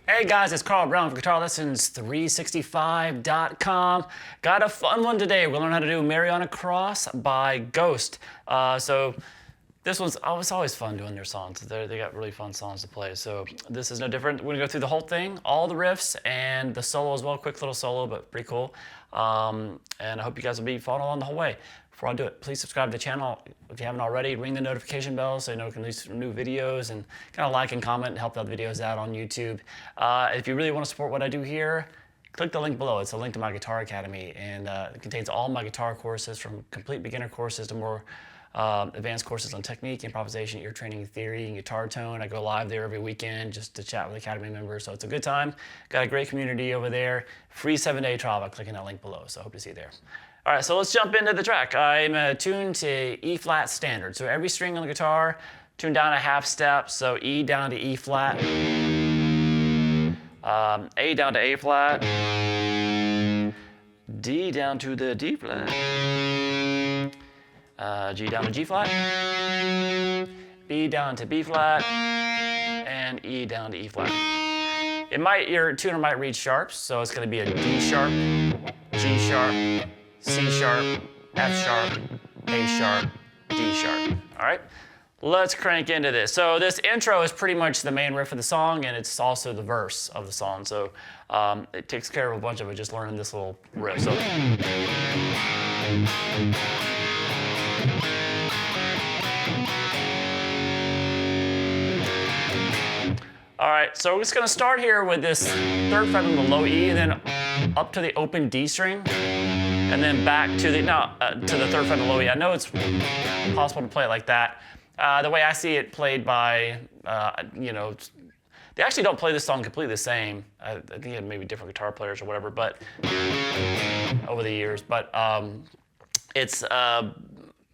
Hey guys, it's Carl Brown from GuitarLessons365.com. Got a fun one today. We'll learn how to do Mary on a Cross by Ghost. So this one's always fun doing their songs. They got really fun songs to play. So this is no different. We're gonna go through the whole thing, all the riffs, and the solo as well. Quick little solo, but pretty cool. And I hope you guys will be following along the whole way. Before I do it, please subscribe to the channel if you haven't already. Ring the notification bell so you know we can release new videos, and kind of like and comment and help the other videos out on YouTube. If you really want to support what I do here, click the link below. It's a link to my Guitar Academy, and it contains all my guitar courses, from complete beginner courses to more advanced courses on technique, improvisation, ear training, theory, and guitar tone. I go live there every weekend just to chat with Academy members, so it's a good time. Got a great community over there. Free 7-day trial by clicking that link below, so I hope to see you there. All right, so let's jump into the track. I'm tuned to E flat standard. So every string on the guitar, tuned down a half step. So E down to E flat, A down to A flat, D down to the D flat, G down to G flat, B down to B flat, and E down to E flat. Your tuner might read sharps, so it's going to be a D sharp, G sharp, C sharp, F sharp, A sharp, D sharp. All right, let's crank into this. So this intro is pretty much the main riff of the song, and it's also the verse of the song. So it takes care of a bunch of it, just learning this little riff. So. All right, so we're just gonna start here with this third fret on the low E, and then up to the open D string, and then back to the third fret of the low E. I know it's possible to play it like that. The way I see it played by, they actually don't play this song completely the same. I think it had maybe different guitar players or whatever, but over the years. But it's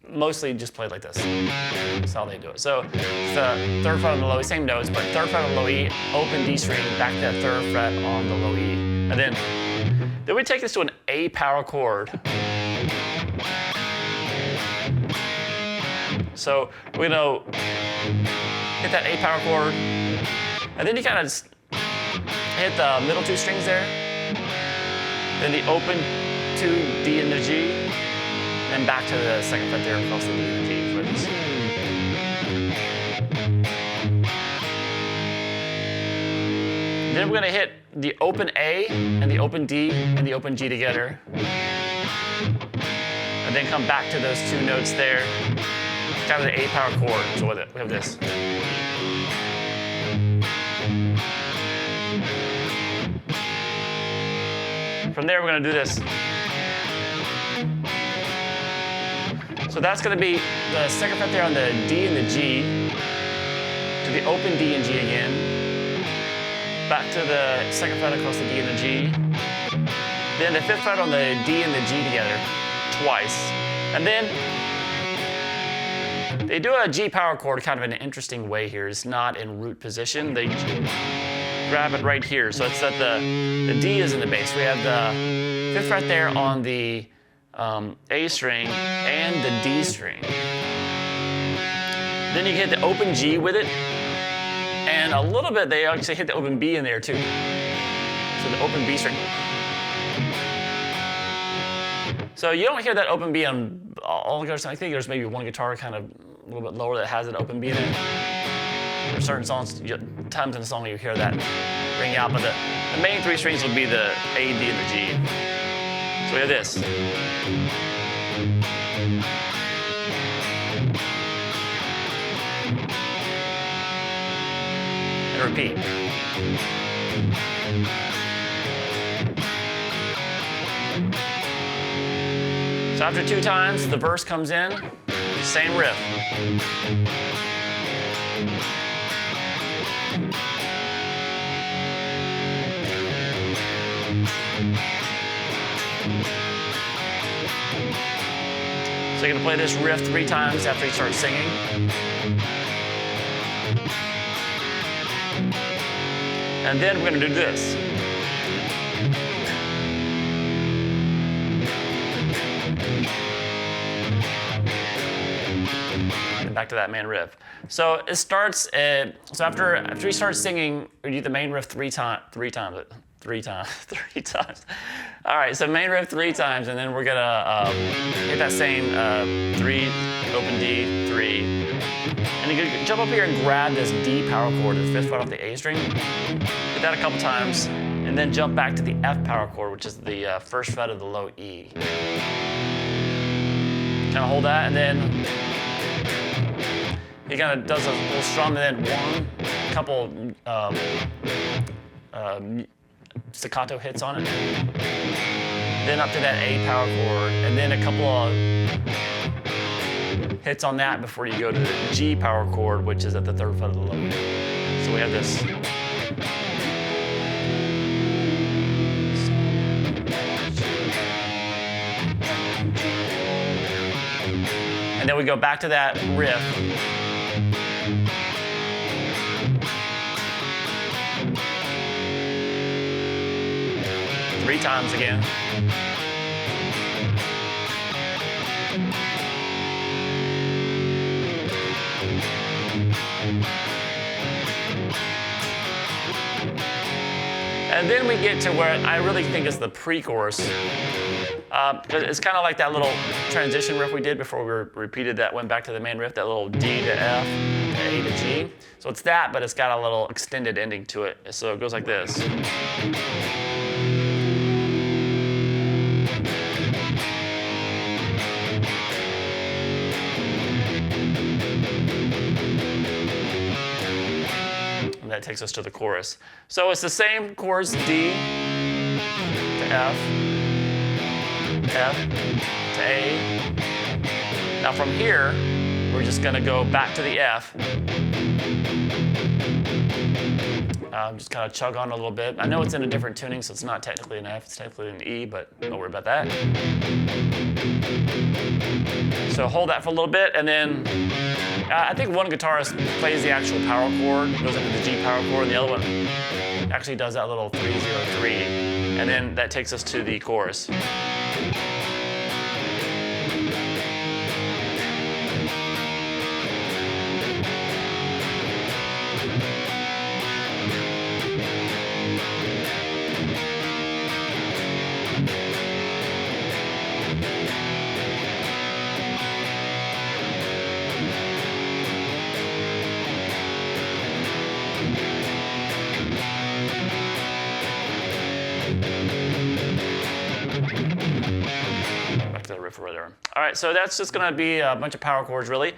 mostly just played like this. That's how they do it. So it's the third fret on the low E, same notes, but third fret on the low E, open D string, back to that third fret on the low E. And then we take this to an A power chord. So we're gonna hit that A power chord, and then you kind of hit the middle two strings there, then the open two D and the G, and back to the second fret there across the D and the G. Then we're gonna hit the open A and the open D and the open G together, and then come back to those two notes there, kind of the A power chord. So with it, we have this. From there, we're gonna do this. So that's gonna be the second fret there on the D and the G, to the open D and G again, back to the second fret across the D and the G, then the fifth fret on the D and the G together twice, and then they do a G power chord kind of in an interesting way here. It's not in root position. They grab it right here, so it's that the D is in the bass. We have the fifth fret there on the A string and the D string. Then you hit the open G with it, and a little bit they actually hit the open B in there too. So the open B string. So you don't hear that open B on all guitars. I think there's maybe one guitar kind of a little bit lower that has an open B in it. There are certain songs, times in the song you hear that ring out, but the main three strings will be the A, D, and the G. So we have this. And repeat. So after two times, the verse comes in, same riff. So you're gonna play this riff 3 times after you start singing. And then we're gonna do this. get back to that main riff. So it starts, so after you start singing, we do the main riff three times. All right, so main riff 3 times, and then we're gonna hit that same 3, open D, 3. And you can jump up here and grab this D power chord, the 5th fret off the A string. Hit that a couple times, and then jump back to the F power chord, which is the 1st fret of the low E. Kind of hold that, and then he kind of does a little strum, and then a couple staccato hits on it. Then up to that A power chord, and then a couple of hits on that before you go to the G power chord, which is at the 3rd fret of the low E. So we have this. And then we go back to that riff. Three times again. And then we get to where I really think is the pre-chorus. It's kind of like that little transition riff we did before we repeated that, went back to the main riff, that little D to F, to A to G. So it's that, but it's got a little extended ending to it. So it goes like this. And that takes us to the chorus. So it's the same chords, D to F, F to A. Now from here, we're just gonna go back to the F. Just kind of chug on a little bit. I know it's in a different tuning, so it's not technically an F, it's technically an E, but don't worry about that. So hold that for a little bit, and then I think one guitarist plays the actual power chord, goes into the G power chord, and the other one actually does that little 3-0-3, and then that takes us to the chorus. Right there. All right, so that's just gonna be a bunch of power chords, really.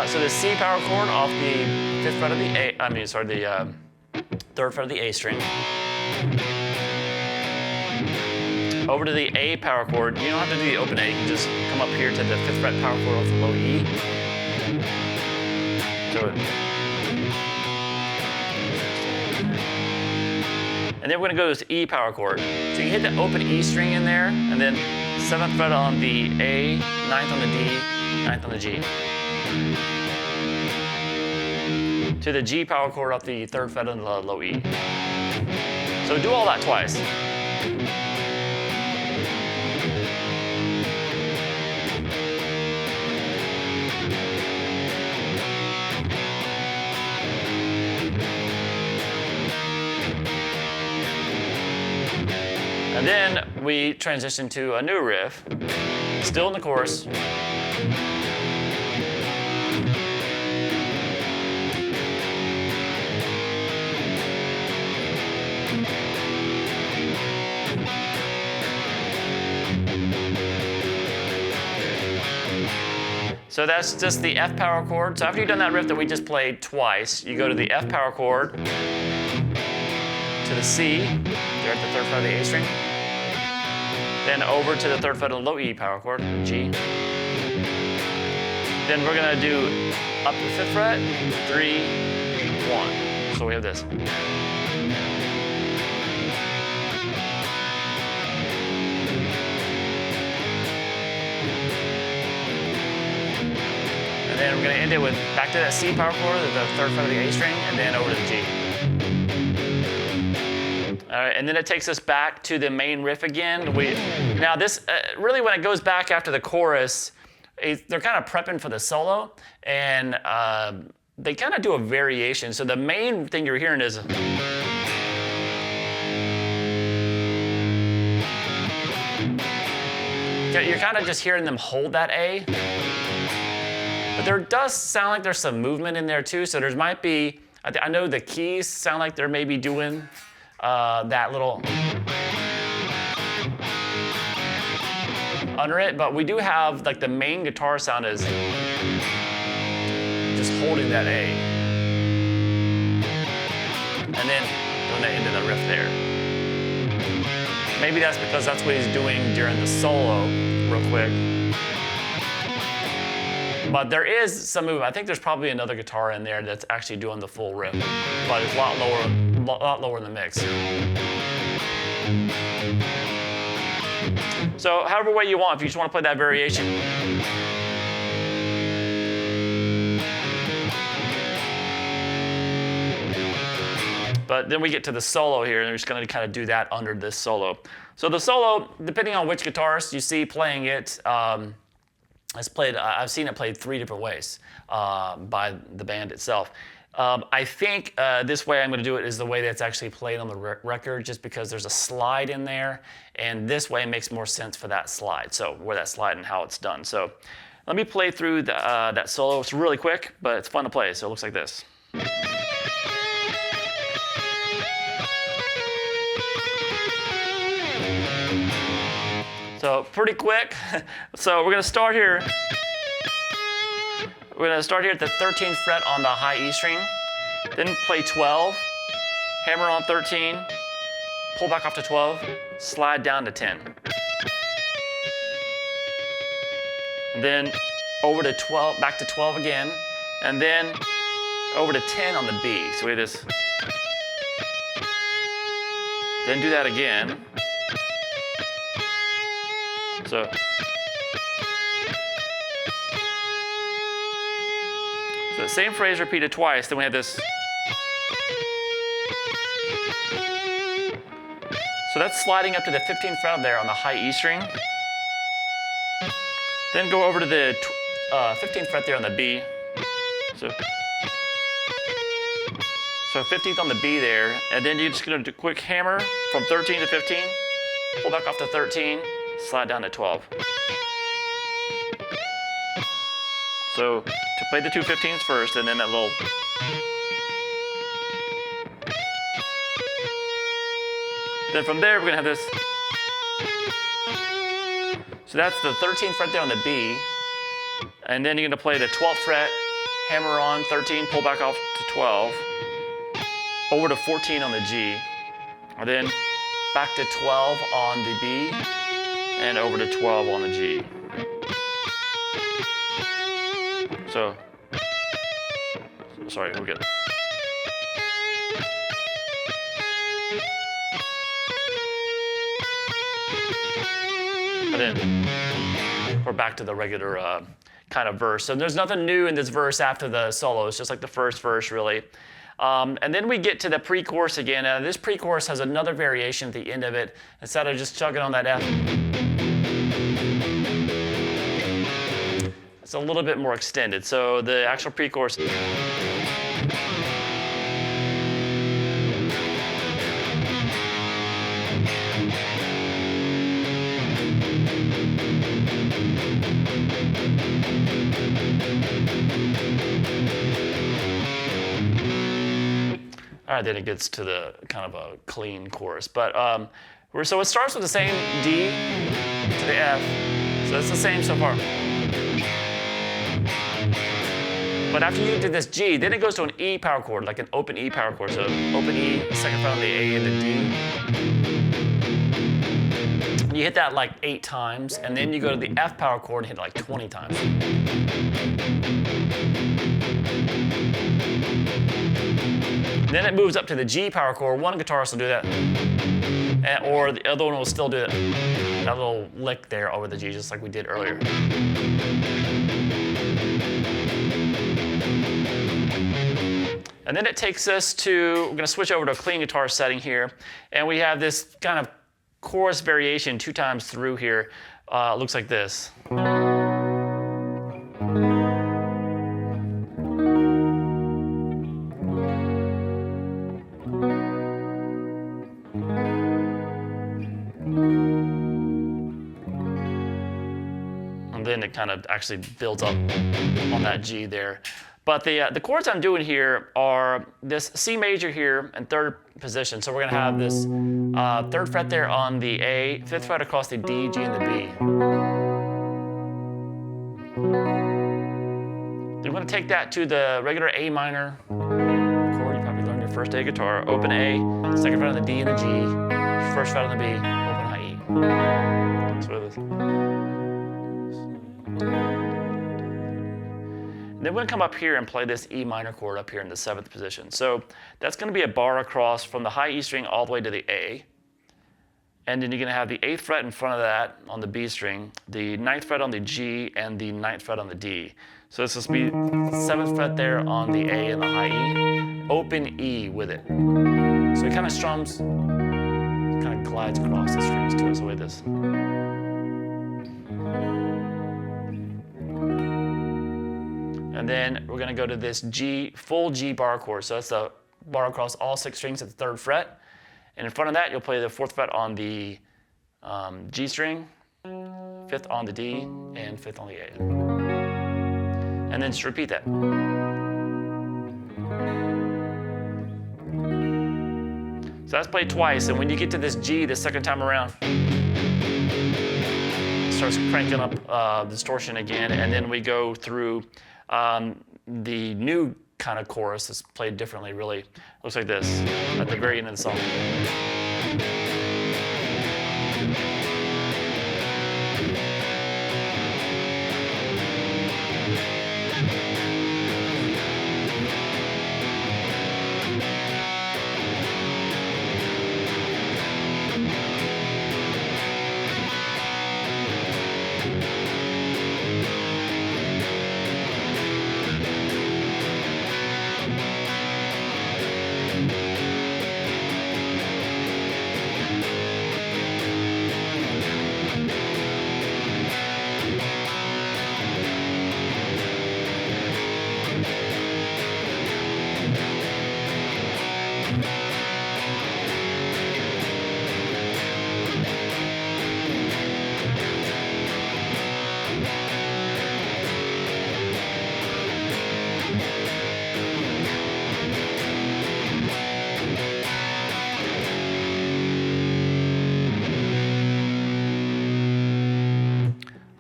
So the C power chord off the 5th fret of the A, the 3rd fret of the A string. Over to the A power chord. You don't have to do the open A, you can just come up here to the 5th fret power chord off the low E. So, and then we're gonna go to this E power chord. So you hit the open E string in there, and then 7th fret on the A, 9th on the D, 9th on the G. To the G power chord off the 3rd fret on the low E. So do all that twice. And then we transition to a new riff, still in the chorus. So that's just the F power chord. So after you've done that riff that we just played twice, you go to the F power chord, to the C, there at the 3rd fret of the A string, then over to the 3rd fret of the low E power chord, G. Then we're gonna do up to the 5th fret, 3, 1. So we have this. And then we're gonna end it with back to that C power chord, the 3rd fret of the A string, and then over to the G. All right, and then it takes us back to the main riff again. Now this, really when it goes back after the chorus, they're kind of prepping for the solo, and they kind of do a variation. So the main thing you're hearing is you're kind of just hearing them hold that A. But there does sound like there's some movement in there too. So there might be, I know the keys sound like they're maybe doing that little under it, but we do have like the main guitar sound is just holding that A. And then doing that into the riff there. Maybe that's because that's what he's doing during the solo, real quick. But there is some movement. I think there's probably another guitar in there that's actually doing the full riff, but it's a lot lower in the mix. So however way you want, if you just want to play that variation. But then we get to the solo here, and we're just going to kind of do that under this solo. So the solo, depending on which guitarist you see playing it, I've seen it played 3 different ways by the band itself. I think this way I'm going to do it is the way that's actually played on the record, just because there's a slide in there, and this way makes more sense for that slide. So where that slide and how it's done. So let me play through that solo. It's really quick, but it's fun to play. So it looks like this. So pretty quick. So we're going to start here. We're going to start here at the 13th fret on the high E string, then play 12, hammer on 13, pull back off to 12, slide down to 10. And then over to 12, back to 12 again, and then over to 10 on the B. So we have this. Then do that again. So the same phrase repeated twice, then we have this. So that's sliding up to the 15th fret there on the high E string. Then go over to the 15th fret there on the B. So 15th on the B there, and then you're just gonna do a quick hammer from 13 to 15, pull back off to 13, slide down to 12. So to play the 2 15ths first, and then that little. Then from there, we're gonna have this. So that's the 13th fret there on the B, and then you're gonna play the 12th fret, hammer on 13, pull back off to 12, over to 14 on the G, and then back to 12 on the B, and over to 12 on the G. So, sorry, we're good. And then we're back to the regular kind of verse. So there's nothing new in this verse after the solo. It's just like the first verse, really. And then we get to the pre-chorus again. This pre-chorus has another variation at the end of it. Instead of just chugging on that F, it's a little bit more extended. So the actual pre-chorus. All right, then it gets to the kind of a clean chorus. But so it starts with the same D to the F. So it's the same so far. But after you do this G, then it goes to an E power chord, like an open E power chord. So open E, second fret on the A and the D. You hit that like 8 times, and then you go to the F power chord and hit it like 20 times. Then it moves up to the G power chord. One guitarist will do that, or the other one will still do that little lick there over the G, just like we did earlier. And then it takes us to, we're going to switch over to a clean guitar setting here, and we have this kind of chorus variation 2 times through here. It looks like this. then it kind of actually builds up on that G there. But the chords I'm doing here are this C major here in third position. So we're going to have this third fret there on the A, fifth fret across the D, G, and the B. Then we're going to take that to the regular A minor chord. You probably learned your first day guitar. Open A, second fret on the D and the G, first fret on the B, open high E. That's what it is. Then we're going to come up here and play this E minor chord up here in the 7th position. So that's going to be a bar across from the high E string all the way to the A. And then you're going to have the 8th fret in front of that on the B string, the 9th fret on the G, and the 9th fret on the D. So it's supposed to be 7th fret there on the A and the high E, open E with it. So it kind of strums, kind of glides across the strings to it, so like this. And then we're going to go to this G, full G bar chord. So that's the bar across all 6 strings at the 3rd fret. And in front of that, you'll play the 4th fret on the G string, 5th on the D, and 5th on the A. And then just repeat that. So that's played twice. And when you get to this G the second time around, it starts cranking up distortion again. And then we go through the new kind of chorus that's played differently, really. Looks like this at the very end of the song.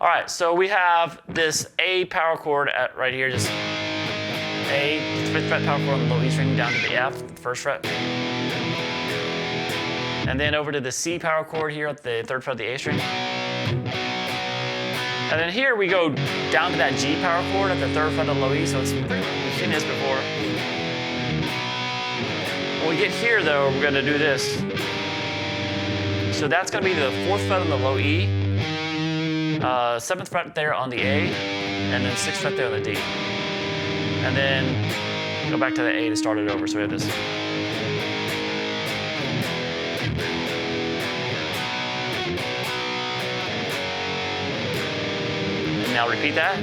All right, so we have this A power chord right here, just A, 5th fret power chord on the low E string down to the F, the 1st fret. And then over to the C power chord here at the 3rd fret of the A string. And then here we go down to that G power chord at the 3rd fret of the low E, so we've seen this before. When we get here though, we're gonna do this. So that's gonna be the 4th fret on the low E, 7th fret there on the A, and then 6th fret there on the D. And then go back to the A to start it over. So we have this. And now repeat that.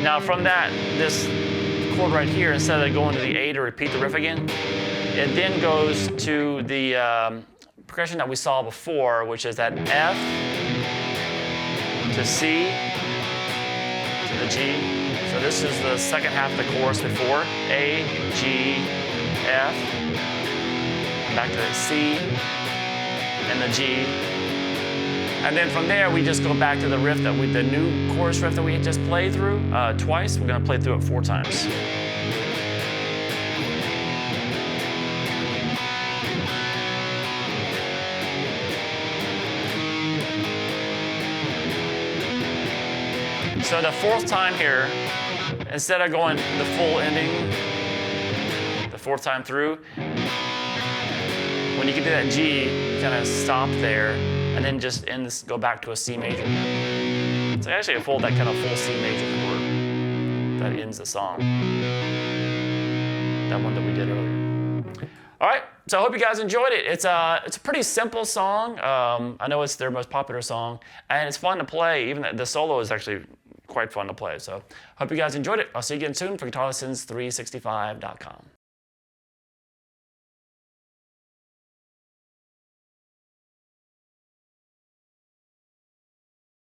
Now from that, this chord right here, instead of going to the A to repeat the riff again, it then goes to the progression that we saw before, which is that F to C to the G. So this is the second half of the chorus before. A, G, F, back to the C and the G. And then from there, we just go back to the riff the new chorus riff that we just played through twice. We're gonna play through it 4 times. So the 4th time here, instead of going the full ending, the 4th time through, when you get to that G, you kind of stop there, and then just go back to a C major. It's actually that kind of full C major chord that ends the song. That one that we did earlier. All right, so I hope you guys enjoyed it. It's a pretty simple song. I know it's their most popular song, and it's fun to play. Even the solo is actually quite fun to play. So I hope you guys enjoyed it. I'll see you again soon for GuitarLessons365.com.